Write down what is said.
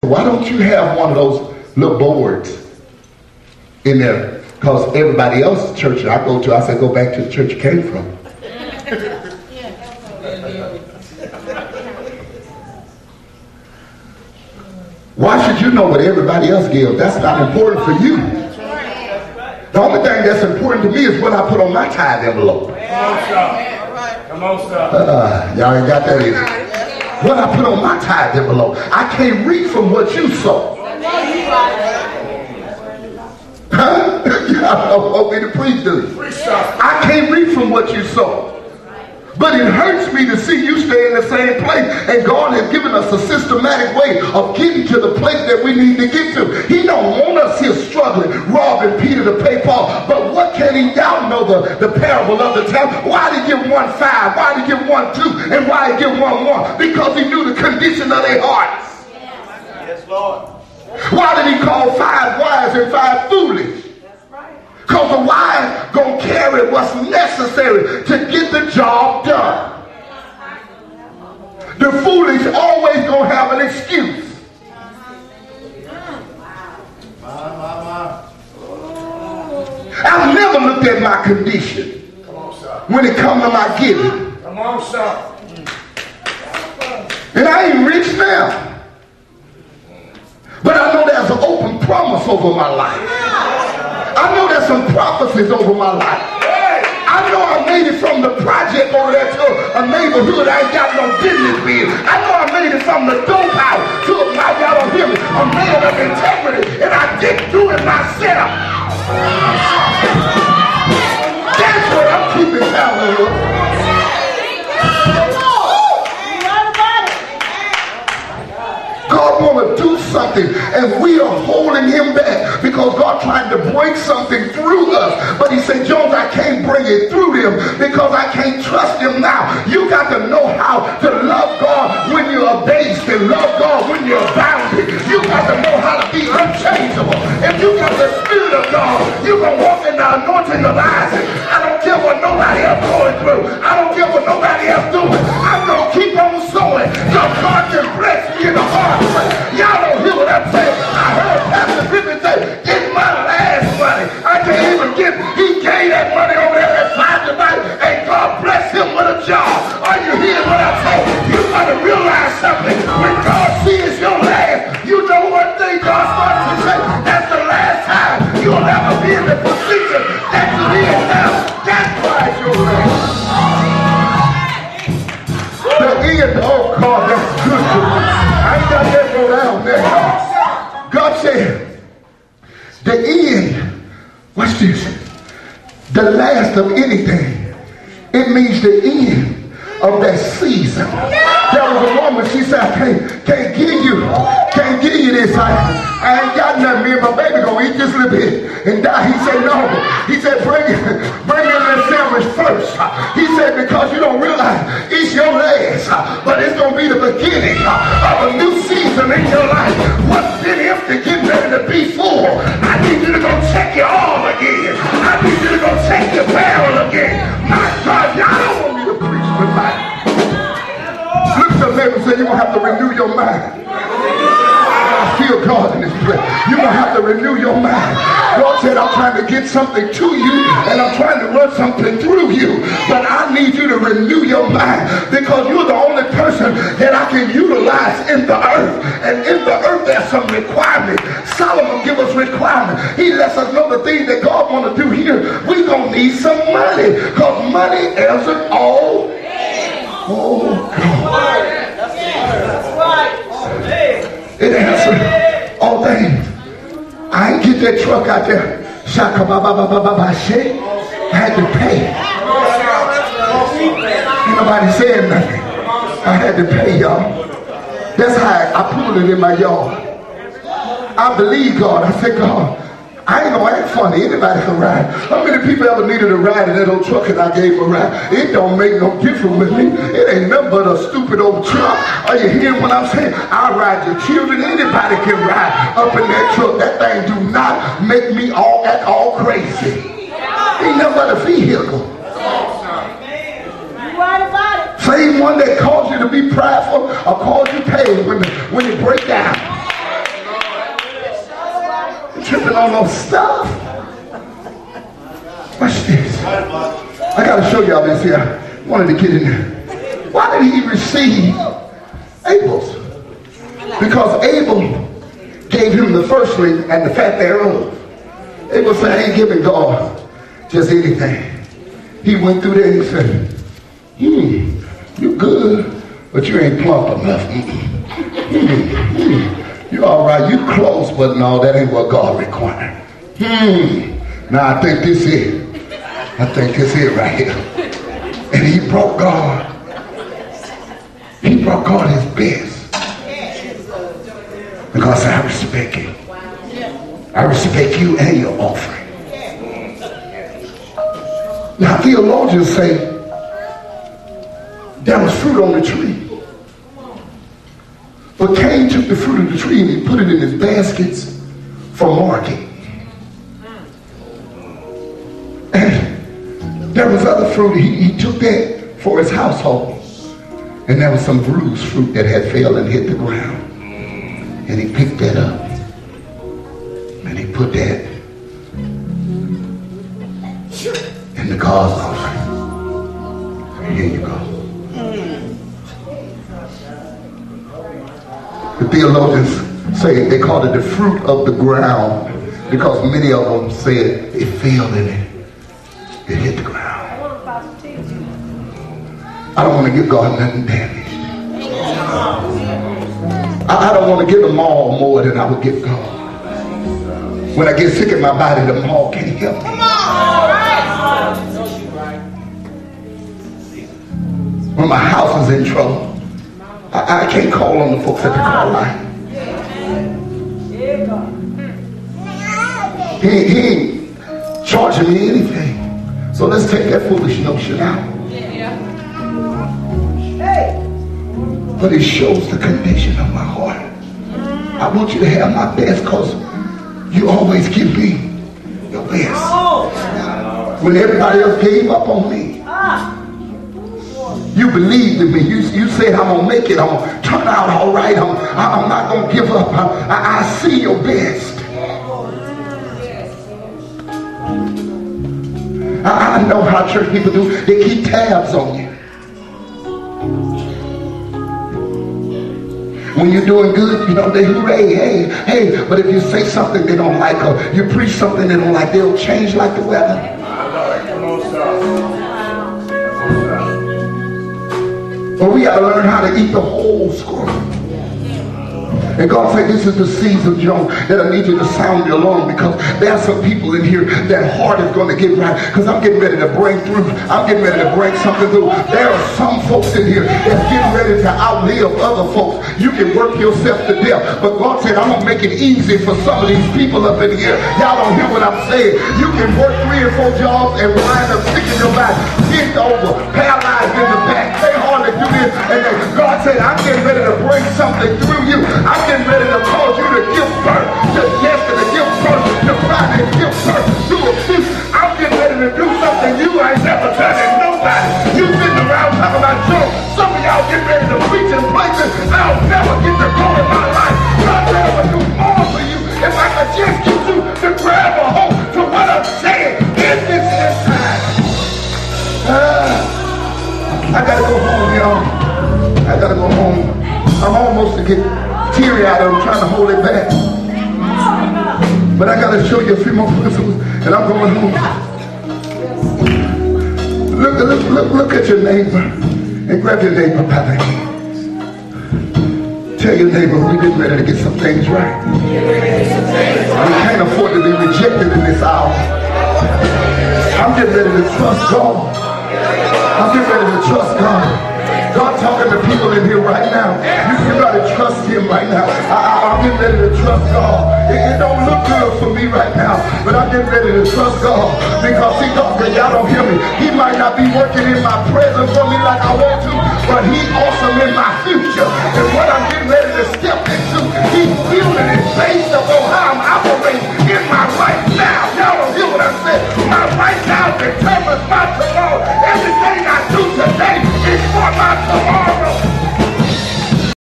Why don't you have one of those little boards in there? Because everybody else's church I go to, I say, go back to the church you came from. Why should you know what everybody else gives? That's not important for you. The only thing that's important to me is what I put on my tithe envelope. Come on, sir. Y'all ain't got that either. What I put on my tithe envelope. I can't read from what you sow. Huh? Y'all don't want me to preach, do you? I can't read from what you sow. But it hurts me to see you stay in the same place. And God has given us a systematic way of getting to the place that we need to get to. He don't want us here struggling, robbing Peter to pay Paul. But what can he? Y'all know the parable of the talent. Why did he give one 5? Why did he give one 2? And why did he give one 1? Because he knew the condition of their hearts. Yes, Lord. Why did he call 5 wise and 5 foolish? Because the wise gonna carry what's necessary to get the job done. The foolish always gonna have an excuse. I've never looked at my condition when it comes to my giving. Come on, sir. And I ain't rich now. But I know there's an open promise over my life. I know there's some prophecies over my life. I know I made it from the project over there to a neighborhood I ain't got no business with. I know I made it from the dope house to a, y'all don't hear me, a man of integrity, and I didn't do it myself. That's what I'm keeping count of. God want to do something, and we are holding him back because God trying to break something through us. But he said, Jones, I can't bring it through them because I can't trust him now. You got to know how to love God when you're abased and love God when you're abounded. You got to know how to be unchangeable. If you got the Spirit of God, you're going to walk in the anointing of Isaac. I don't care what nobody else going through. I don't care what nobody else doing. I'm going to keep on sowing because God can bless me in the heart. Y'all don't hear what I'm saying. I heard Pastor Griffin say, it's my last money. I can't even give. He gave that money over there at 5 tonight, and God bless him with a job. Are you hearing what I'm saying? You got to realize something. When God sees your last, you know one thing God starts to say, that's the last time you'll ever be in the position that you're in now. That's why it's your last. The end, oh God, that's good to me. I ain't got that go down there. God said, the end, watch this, the last of anything. It means the end of that season. There was a woman, she said, I can't give you this. I ain't got nothing. Me and my baby gonna eat this little bit and die. He said, no. He said, bring in the sandwich first. He said, because you don't realize it's your last, but it's gonna be the beginning of a new season in your life. What's been empty, getting ready to be full. I need you to go check your arm again. I need you to go check your barrel again. My God, y'all don't want me to preach tonight. Look at your neighbor and say, you're gonna have to renew your mind. I feel God in this place. You're going to have to renew your mind. God said, I'm trying to get something to you, and I'm trying to run something through you. But I need you to renew your mind because you're the only person that I can utilize in the earth. And in the earth, there's some requirement. Solomon give us requirement. He lets us know the things that God want to do here. We're going to need some money because money answers all. Oh, God. It answered all things. I ain't get that truck out there. I had to pay. Ain't nobody saying nothing. I had to pay, y'all. That's how I pulled it in my yard. I believe God. I said, God, I ain't gonna act funny. Anybody can ride. How many people ever needed a ride in that old truck and I gave them a ride? It don't make no difference with me. It ain't nothing but a stupid old truck. Are you hearing what I'm saying? I ride your children. Anybody can ride up in that truck. That thing do not make me act all crazy. Ain't nothing but a vehicle. Same one that caused you to be prideful or caused you pain when it break down. tripping on no stuff. Watch this. I got to show y'all this here. I wanted to get in there. Why did he receive Abel's? Because Abel gave him the firstling and the fat thereof. Abel said, I ain't giving God just anything. He went through there and he said, you good, but you ain't plump enough. You all right, you close, but no, that ain't what God required. Now I think this is it. I think this is it right here. And he brought God his best. And God said, I respect you. I respect you and your offering. Now theologians say there was fruit on the tree. But Cain took the fruit of the tree and he put it in his baskets for market. And there was other fruit. He took that for his household. And there was some bruised fruit that had fell and hit the ground. And he picked that up. And he put that in the God's offering. Here you go. The theologians say they called it the fruit of the ground because many of them said it fell in it hit the ground. I don't want to give God nothing damaged. I don't want to give them all more than I would give God. When I get sick in my body, the all can't help me. When my house is in trouble, I can't call on the folks at the car line. He ain't charging me anything. So let's take that foolish notion out. But it shows the condition of my heart. I want you to have my best because you always give me your best. When everybody else gave up on me, you believed in me. You said, I'm going to make it. I'm going to turn out all right. I'm not going to give up. I see your best. I know how church people do. They keep tabs on you. When you're doing good, you know, they hooray, hey. But if you say something they don't like, or you preach something they don't like, they'll change like the weather. But we got to learn how to eat the whole squirrel. And God said, this is the season, John, that I need you to sound the alarm because there are some people in here that heart is going to get right because I'm getting ready to break through. I'm getting ready to break something through. There are some folks in here that's getting ready to outlive other folks. You can work yourself to death. But God said, I'm going to make it easy for some of these people up in here. Y'all don't hear what I'm saying. You can work 3 or 4 jobs and wind up sick in your back, bent over, paralyzed in the back. They hardly do this. And then God said, I'm getting ready to break something through you. I'm getting ready to cause you to give birth to destiny, give birth to pride, and give birth to a future. I'm getting ready to do something you ain't never done in nobody. You sitting around talking about joy. Some of y'all get ready to preach in places I'll never get to go in my life. God will never do more for you if I could just get you to grab a hold to what I'm saying in this time. I gotta go home, y'all. I gotta go home. I'm almost to get teary-eyed. I'm trying to hold it back. But I gotta show you a few more principles, and I'm going home. Look at your neighbor, and grab your neighbor by the hand. Tell your neighbor we're getting ready to get some things right. We can't afford to be rejected in this hour. I'm getting ready to trust God. I'm getting ready to trust God. God talking to people in here right now. You got to trust him right now. I'm getting ready to trust God. It don't look good for me right now, but I'm getting ready to trust God. Because see, God, y'all don't hear me. He might not be working in my present for me like I want to, but he's awesome in my future. And what I'm